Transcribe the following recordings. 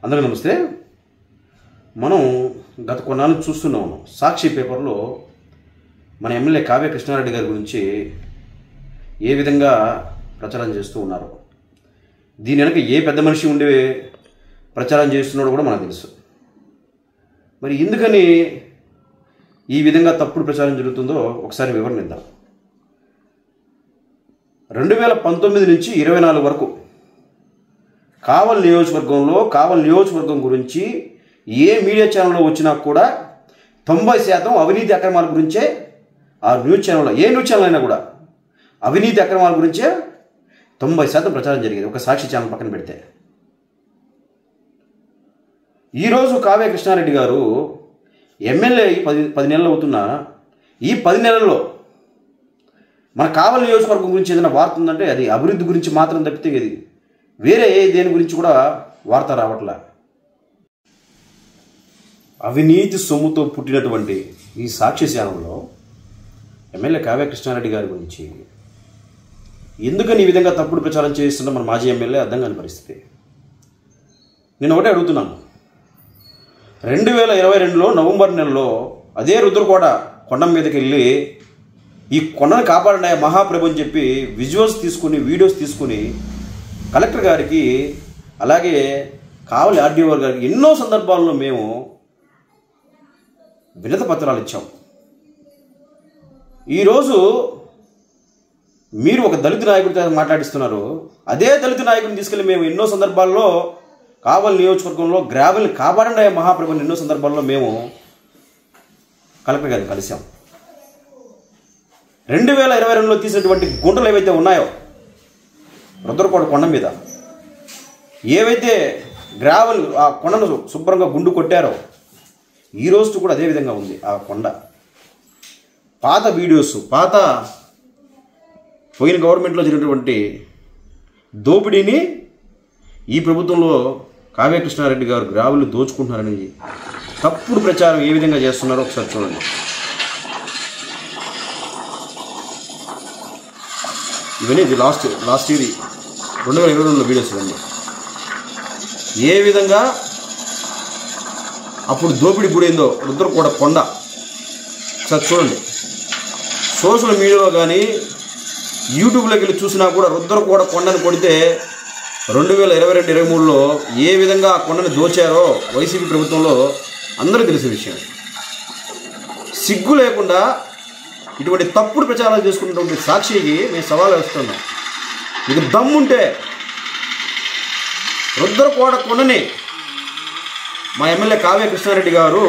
అందరికీ నమస్తే. మనం గత కొన్నాళ్ళు చూస్తున్నాము సాక్షి పేపర్లో మన ఎమ్మెల్యే కావ్య కృష్ణారెడ్డి గారి గురించి ఏ విధంగా ప్రచారం చేస్తూ ఉన్నారు. దీని వెనక ఏ పెద్ద మనిషి ఉండి ప్రచారం చేస్తున్నాడో కూడా మనకు తెలుసు. మరి ఎందుకని ఈ విధంగా తప్పుడు ప్రచారం జరుగుతుందో ఒకసారి వివరణిద్దాం. 2019 నుంచి 24 వరకు కావల్ నియోజకవర్గం గురించి ఏ మీడియా ఛానల్లో వచ్చినా కూడా 90% అవినీతి అక్రమాల గురించే ఆ న్యూస్ ఛానల్లో ఏ న్యూస్ ఛానల్ అయినా కూడా అవినీతి అక్రమాల గురించే 90% ప్రచారం జరిగేది, ఒక సాక్షి ఛానల్ పక్కన పెడితే. ఈరోజు కావ్య కృష్ణారెడ్డి గారు ఎమ్మెల్యే 10 నెలలు అవుతున్నా ఈ 10 నెలల్లో మన కావల్ నియోజకవర్గం గురించి ఏదైనా వార్త ఉందంటే అది అభివృద్ధి గురించి మాత్రం తప్పితే ఇది వేరే దేని గురించి కూడా వార్త రావట్లా. అవినీతి సొమ్ముతో పుట్టినటువంటి ఈ సాక్షి ఛానల్లో ఎమ్మెల్యే కావ్య కృష్ణారెడ్డి గారి గురించి ఎందుకని ఈ విధంగా తప్పుడు ప్రచారం చేస్తున్న మన మాజీ ఎమ్మెల్యే అర్థం కాని పరిస్థితి. నేను ఒకటే అడుగుతున్నాను. 2022లో నవంబర్ నెలలో అదే రుద్రకోట కొండ మీదకి వెళ్ళి ఈ కొండను కాపాడిన మహాప్రభు అని చెప్పి విజువల్స్ తీసుకుని వీడియోస్ తీసుకుని కలెక్టర్ గారికి అలాగే కావలి ఆర్డీఓ గారికి ఎన్నో సందర్భాల్లో మేము వినతి పత్రాలు ఇచ్చాం. ఈరోజు మీరు ఒక దళిత నాయకుడితో మాట్లాడిస్తున్నారు. అదే దళిత నాయకుడిని తీసుకెళ్ళి మేము ఎన్నో సందర్భాల్లో కావలి నియోజకవర్గంలో గ్రావెల్ని కాపాడండి మహాప్రభుని ఎన్నో సందర్భాల్లో మేము కలెక్టర్ గారిని కలిసాం. 2022లో తీసినటువంటి గుంటలు ఏవైతే ఉన్నాయో రుద్రకోట కొండ మీద ఏవైతే గ్రావెల్ ఆ కొండను శుభ్రంగా గుండు కొట్టారో ఈ రోజు కూడా అదే విధంగా ఉంది ఆ కొండ. పాత వీడియోస్, పోయిన గవర్నమెంట్లో జరిగినటువంటి దోపిడీని ఈ ప్రభుత్వంలో కావ్య కృష్ణారెడ్డి గారు గ్రావెల్ దోచుకుంటున్నారని తప్పుడు ప్రచారం ఏ విధంగా చేస్తున్నారో ఒకసారి చూడండి. ఇవన్నీ ఇది లాస్ట్ ఇయర్ 2022లో వీడియోస్ ఇవన్నీ ఏ విధంగా అప్పుడు దోపిడీ గురైందో రుద్రకోట కొండ ఒకసారి చూడండి. సోషల్ మీడియాలో కానీ యూట్యూబ్లోకి వెళ్ళి చూసినా కూడా రుద్రకోట కొండను కొడితే 2022-23లో ఏ విధంగా ఆ కొండను దోచారో వైసీపీ ప్రభుత్వంలో అందరూ తెలిసిన విషయం. సిగ్గు లేకుండా ఇటువంటి తప్పుడు ప్రచారాలు చేసుకున్నటువంటి సాక్షికి మేము సవాలు వేస్తున్నాం. మీకు దమ్ముంటే రుద్రకోట కొండని మా ఎమ్మెల్యే కావ్య కృష్ణారెడ్డి గారు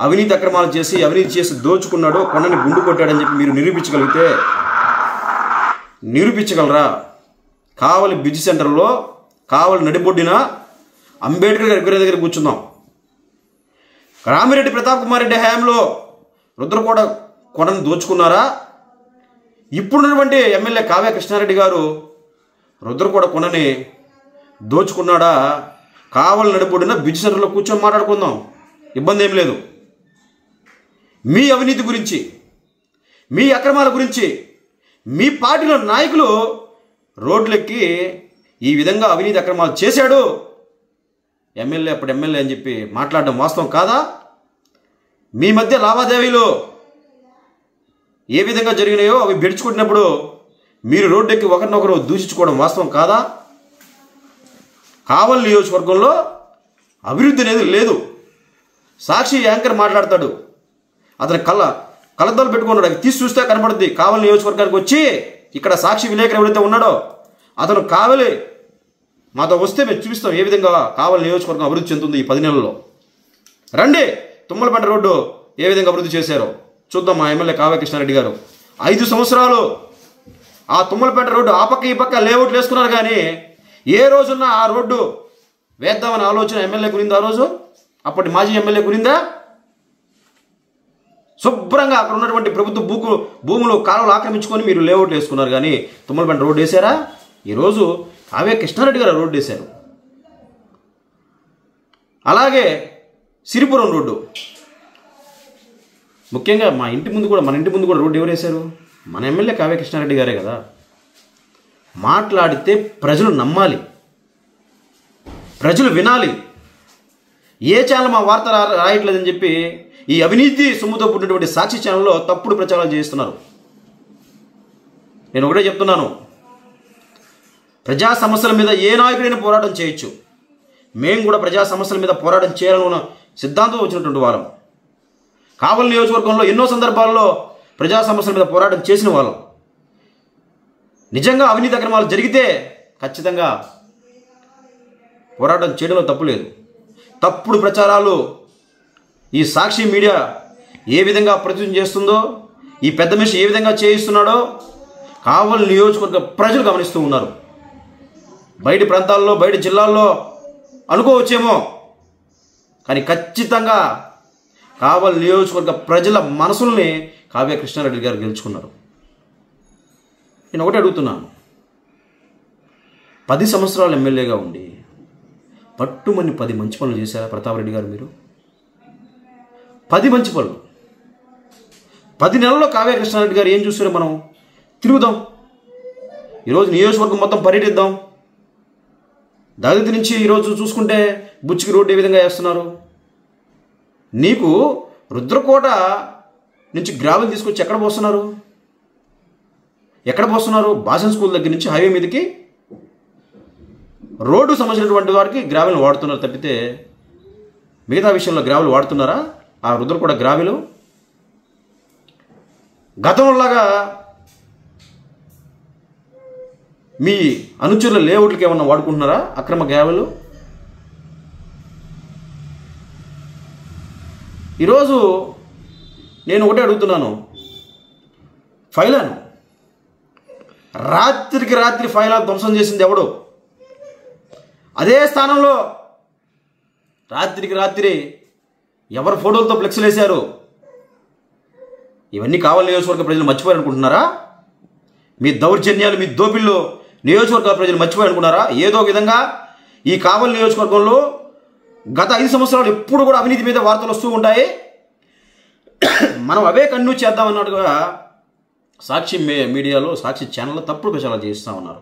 అవినీతి అక్రమాలు అవినీతి చేసి దోచుకున్నాడు, కొండని గుండు కొట్టాడని చెప్పి మీరు నిరూపించగలరా? కావలి బ్రిడ్జ్ సెంటర్లో కావలి నడిబొడ్డిన అంబేద్కర్ గారి దగ్గర కూర్చుందాం. రామిరెడ్డి ప్రతాప్ కుమార్ రెడ్డి హయాంలో రుద్రకోట కొండను దోచుకున్నారా? ఇప్పుడున్నటువంటి ఎమ్మెల్యే కావ్య కృష్ణారెడ్డి గారు రుద్రకోట కొండని దోచుకున్నాడా? కావలి నడిబొడ్డిన బ్రిడ్జ్ సెంటర్లో కూర్చొని మాట్లాడుకుందాం, ఇబ్బంది ఏం లేదు. మీ అవినీతి గురించి, మీ అక్రమాల గురించి మీ పార్టీలో నాయకులు రోడ్లెక్కి ఈ విధంగా అవినీతి అక్రమాలు చేశాడు ఎమ్మెల్యే అప్పుడు ఎమ్మెల్యే అని చెప్పి మాట్లాడడం వాస్తవం కాదా? మీ మధ్య లావాదేవీలు ఏ విధంగా జరిగినాయో అవి బెడుచుకుంటున్నప్పుడు మీరు రోడ్డెక్కి ఒకరినొకరు దూషించుకోవడం వాస్తవం కాదా? కావలి నియోజకవర్గంలో అభివృద్ధి అనేది లేదు. సాక్షి యాంకర్ మాట్లాడతాడు, అతని కళ్ళద్దాలు పెట్టుకున్నాడు, అవి తీసి చూస్తే కనబడుద్ది. కావలి నియోజకవర్గానికి వచ్చి ఇక్కడ సాక్షి విలేకరు ఎవరైతే ఉన్నాడో అతను కావలి మాతో వస్తే మేము చూపిస్తాం ఏ విధంగా కావలి నియోజకవర్గం అభివృద్ధి చెందుతుంది ఈ 10 నెలల్లో. రండి, తుమ్మలపేట రోడ్డు ఏ విధంగా అభివృద్ధి చేశారో చూద్దాం. మా ఎమ్మెల్యే కావ్య కృష్ణారెడ్డి గారు 5 సంవత్సరాలు ఆ తుమ్మలపేట రోడ్డు ఆ పక్క ఈ పక్క లేఅవుట్లు వేసుకున్నారు, కానీ ఏ రోజున్నా ఆ రోడ్డు వేద్దామని ఆలోచన ఎమ్మెల్యే గురిందా? ఆ రోజు అప్పటి మాజీ ఎమ్మెల్యే గురిందా? శుభ్రంగా అక్కడ ఉన్నటువంటి ప్రభుత్వ భూములు కాలువలు ఆక్రమించుకొని మీరు లేఅవుట్లు వేసుకున్నారు, కానీ తుమ్మలపేట రోడ్డు వేశారా? ఈరోజు కావ్య కృష్ణారెడ్డి గారు రోడ్డు వేశారు. అలాగే సిరిపురం రోడ్డు, ముఖ్యంగా మన ఇంటి ముందు కూడా రోడ్డు ఎవరు వేశారు? మన ఎమ్మెల్యే కావ్య కృష్ణారెడ్డి గారే కదా. మాట్లాడితే ప్రజలు నమ్మాలి. ప్రజలు వినాలి. ఏ ఛానల్ మా వార్త రాయట్లేదని చెప్పి ఈ అవినీతి సొమ్ముతో పుట్టినటువంటి సాక్షి ఛానల్లో తప్పుడు ప్రచారాలు చేస్తున్నారు. నేను ఒకటే చెప్తున్నాను, ప్రజా సమస్యల మీద ఏ నాయకుడైనా పోరాటం చేయొచ్చు. మేము కూడా ప్రజా సమస్యల మీద పోరాటం చేయాలన్న సిద్ధాంతం వచ్చినటువంటి వాళ్ళం. కావలి నియోజకవర్గంలో ఎన్నో సందర్భాల్లో ప్రజా సమస్యల మీద పోరాటం చేసిన వాళ్ళం. నిజంగా అవినీతి అక్రమాలు జరిగితే ఖచ్చితంగా పోరాటం చేయడంలో తప్పు లేదు. తప్పుడు ప్రచారాలు ఈ సాక్షి మీడియా ఏ విధంగా ప్రచురణ చేస్తుందో, ఈ పెద్ద మనిషి ఏ విధంగా చేయిస్తున్నాడో కావలి నియోజకవర్గ ప్రజలు గమనిస్తూ ఉన్నారు. బయటి ప్రాంతాల్లో, బయట జిల్లాల్లో అనుకోవచ్చేమో, కానీ ఖచ్చితంగా కావలి నియోజకవర్గ ప్రజల మనసుల్ని కావ్య కృష్ణారెడ్డి గారు గెలుచుకున్నారు. నేను ఒకటి అడుగుతున్నాను, 10 సంవత్సరాలు ఎమ్మెల్యేగా ఉండి పట్టుమని 10 మంచి పనులు చేశారా ప్రతాప్ రెడ్డి గారు? మీరు 10 మంచి పనులు 10 నెలల్లో కావ్య కృష్ణారెడ్డి గారు ఏం చూస్తారో మనం తిరుగుదాం. ఈరోజు నియోజకవర్గం మొత్తం పర్యటిద్దాం. దళిత నుంచి ఈరోజు చూసుకుంటే బుచ్చికి రోడ్డు ఏ విధంగా వేస్తున్నారు. నీకు రుద్రకోట నుంచి గ్రావెల్ తీసుకొచ్చి ఎక్కడ పోస్తున్నారు? భాషన్ స్కూల్ దగ్గర నుంచి హైవే మీదకి రోడ్డు సంబంధించినటువంటి వారికి గ్రావెల్ వాడుతున్నారు తప్పితే మిగతా విషయంలో గ్రావెల్ వాడుతున్నారా? ఆ రుద్రకోట గ్రావెలు గతంలాగా మీ అనుచరుల లేఅవుట్లకి ఏమన్నా వాడుకుంటున్నారా అక్రమ గ్రావెలు? ఈరోజు నేను ఒకటే అడుగుతున్నాను, ఫైలాను రాత్రికి రాత్రి ఫైలా ధ్వంసం చేసింది ఎవడు? అదే స్థానంలో రాత్రికి రాత్రి ఎవరి ఫోటోలతో ఫ్లెక్స్లు వేశారు? ఇవన్నీ కావలి నియోజకవర్గ ప్రజలు మర్చిపోయారనుకుంటున్నారా? మీ దౌర్జన్యాలు, మీ దోపిళ్ళు నియోజకవర్గ ప్రజలు మర్చిపోయారనుకున్నారా? ఏదో విధంగా ఈ కావలి నియోజకవర్గంలో గత 5 సంవత్సరాలు ఎప్పుడు కూడా అవినీతి మీద వార్తలు వస్తూ ఉంటాయి. మనం అవే కన్ను చేద్దామన్నట్టుగా సాక్షి మీడియాలో, సాక్షి ఛానల్లో తప్పుడు ప్రచారాలు చేస్తూ ఉన్నారు.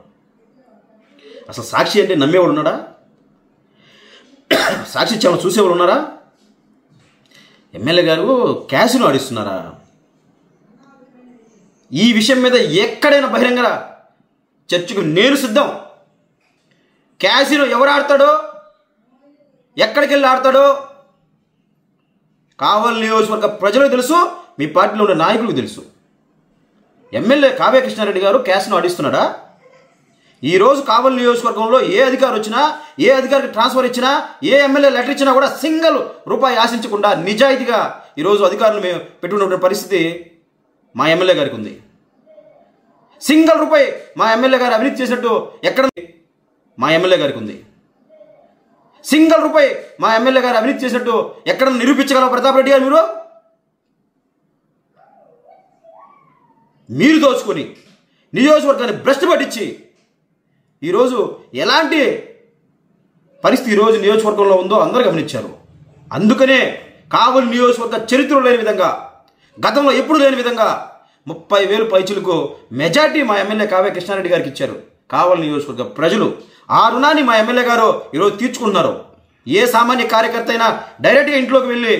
అసలు సాక్షి అంటే నమ్మేవాడు ఉన్నాడా? సాక్షి ఛానల్ చూసేవాళ్ళు ఉన్నారా? ఎమ్మెల్యే గారు క్యాసినో ఆడిస్తున్నారా? ఈ విషయం మీద ఎక్కడైనా బహిరంగ చర్చకు నేను సిద్ధం. క్యాసినో ఎవరు ఆడతాడో, ఎక్కడికి వెళ్ళి ఆడతాడో కావలి నియోజకవర్గ ప్రజలకు తెలుసు, మీ పార్టీలో ఉన్న నాయకులకు తెలుసు. ఎమ్మెల్యే కావ్య కృష్ణారెడ్డి గారు క్యాసినో ఆడిస్తున్నాడా? ఈరోజు కావలి నియోజకవర్గంలో ఏ అధికారి వచ్చినా, ఏ అధికారికి ట్రాన్స్ఫర్ ఇచ్చినా, ఏ ఎమ్మెల్యే లెటర్ ఇచ్చినా కూడా సింగిల్ రూపాయి ఆశించకుండా నిజాయితీగా ఈరోజు అధికారులు మేము పెట్టుకున్న పరిస్థితి మా ఎమ్మెల్యే గారికి ఉంది. సింగిల్ రూపాయి మా ఎమ్మెల్యే గారు అవినీతి చేసినట్టు ఎక్కడ మా ఎమ్మెల్యే గారికి ఉంది. సింగిల్ రూపాయి మా ఎమ్మెల్యే గారు అవినీతి చేసినట్టు ఎక్కడ నిరూపించగలవు ప్రతాప్ రెడ్డి గారు? మీరు దోచుకొని నియోజకవర్గాన్ని భ్రష్టు పట్టించి ఈరోజు ఎలాంటి పరిస్థితి ఈరోజు నియోజకవర్గంలో ఉందో అందరూ గమనించారు. అందుకనే కావలి నియోజకవర్గ చరిత్రలో లేని విధంగా, గతంలో ఎప్పుడు లేని విధంగా 30,000 పైచులకు మెజార్టీ మా ఎమ్మెల్యే కావ్య కృష్ణారెడ్డి గారికి ఇచ్చారు కావలి నియోజకవర్గ ప్రజలు. ఆ రుణాన్ని మా ఎమ్మెల్యే గారు ఈరోజు తీర్చుకుంటున్నారు. ఏ సామాన్య కార్యకర్త అయినా డైరెక్ట్గా ఇంట్లోకి వెళ్ళి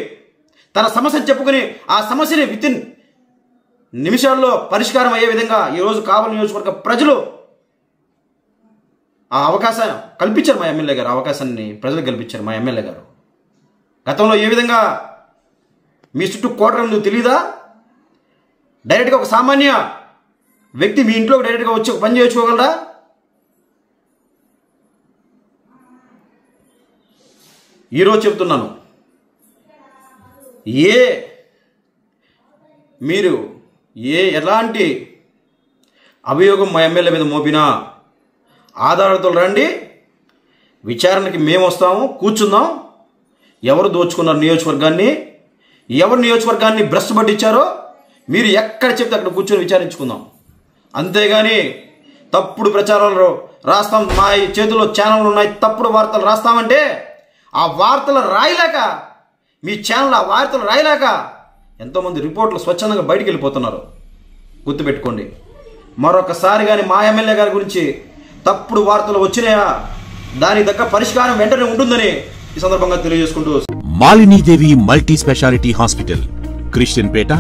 తన సమస్యను చెప్పుకుని ఆ సమస్యని వితిన్ నిమిషాల్లో పరిష్కారం అయ్యే విధంగా ఈరోజు కావలి నియోజకవర్గ ప్రజలు ఆ అవకాశాన్ని కల్పించారు. మా ఎమ్మెల్యే గారు అవకాశాన్ని ప్రజలకు కల్పించారు. మా ఎమ్మెల్యే గారు గతంలో ఏ విధంగా మీ చుట్టూ కోటలు ఉందో తెలియదా? డైరెక్ట్గా ఒక సామాన్య వ్యక్తి మీ ఇంట్లోకి డైరెక్ట్గా వచ్చి ఒక పని చేసుకోగలరా? ఈరోజు చెప్తున్నాను, మీరు ఎలాంటి అభియోగం మా ఎమ్మెల్యే మీద మోపినా ఆధారాలతో రండి, విచారణకి మేము వస్తాము, కూర్చుందాం. ఎవరు దోచుకున్నారు నియోజకవర్గాన్ని, ఎవరు నియోజకవర్గాన్ని భ్రష్టు పట్టించారో మీరు ఎక్కడ చెప్తే అక్కడ కూర్చొని విచారించుకుందాం. అంతేగాని తప్పుడు ప్రచారాలు రాస్తాం, మా చేతుల్లో ఛానళ్ళు ఉన్నాయి, తప్పుడు వార్తలు రాస్తామంటే ఆ వార్తలు రాయలేక, మీ ఛానల్ ఆ వార్తలు రాయలేక ఎంతోమంది రిపోర్ట్లు స్వచ్ఛందంగా బయటికి వెళ్ళిపోతున్నారు. గుర్తుపెట్టుకోండి. మరొకసారి కానీ మా ఎమ్మెల్యే గారి గురించి తప్పుడు వార్తలు వచ్చినాయా దానికి తగ్గ పరిష్కారం వెంటనే ఉంటుందని ఈ సందర్భంగా తెలియజేసుకుంటూ, Malinidevi multi speciality hospital, Christian Peta,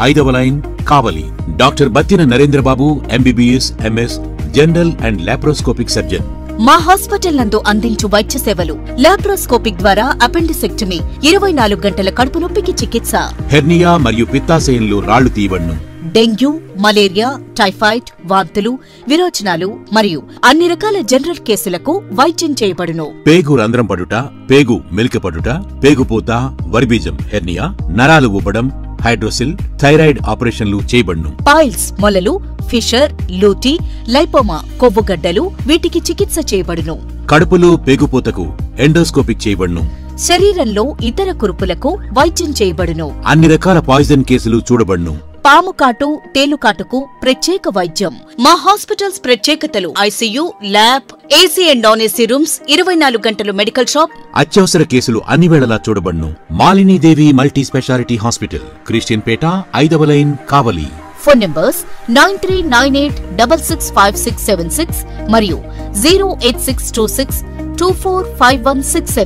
5వ line, Kavali. Doctor Battina Narendrababu, MBBS, MS, general and laparoscopic surgeon. మా హాస్పిటల్ నందు అందించు వైద్య సేవలు: లాప్రోస్కోపిక్ ద్వారా అపెండిసెక్టమీ, 24 గంటల కడుపు నొప్పికి చికిత్స, హెర్నియా మరియు పిత్తాశయంలో రాళ్లు తీయబడును, డెంగ్యూ, మలేరియా, టైఫాయిడ్, వాంతులు, విరోచనాలు మరియు అన్ని రకాల జనరల్ కేసులకు వైద్యం చేయబడును. పేగు రంధ్రం పడుట, పేగు మెలికపడుట, పేగుపూత, వర్బీజం, హెర్నియా, నరాలు ఊపడం, హైడ్రోసిల్, థైరాయిడ్ ఆపరేషన్లు చేయబడును. పైల్స్, మొలలు, ఫిషర్, లూటీ, లైపోమా, కొవ్వుగడ్డలు, వీటికి చికిత్స చేయబడును. కడుపులో పేగుపూతకు ఎండోస్కోపిక్ చేయబడును. శరీరంలో ఇతర కురుపులకు వైద్యం చేయబడును. అన్ని రకాల పాయిజన్ కేసులు చూడబడును. పాము కాటు, తేలుకాటుకు ప్రత్యేక వైద్యం. మా హాస్పిటల్స్ ప్రత్యేకతలు: ICU, lab, AC and non AC rooms, 24 గంటలు మెడికల్ షాప్. అత్యవసర కేసులు అన్ని వేళలా చూడబడును. Malinidevi multi speciality hospital, Christian Peta, 5వ లైన్, కావలి. ఫోన్ నంబర్స్ 9398665676 మరియు 08626245167.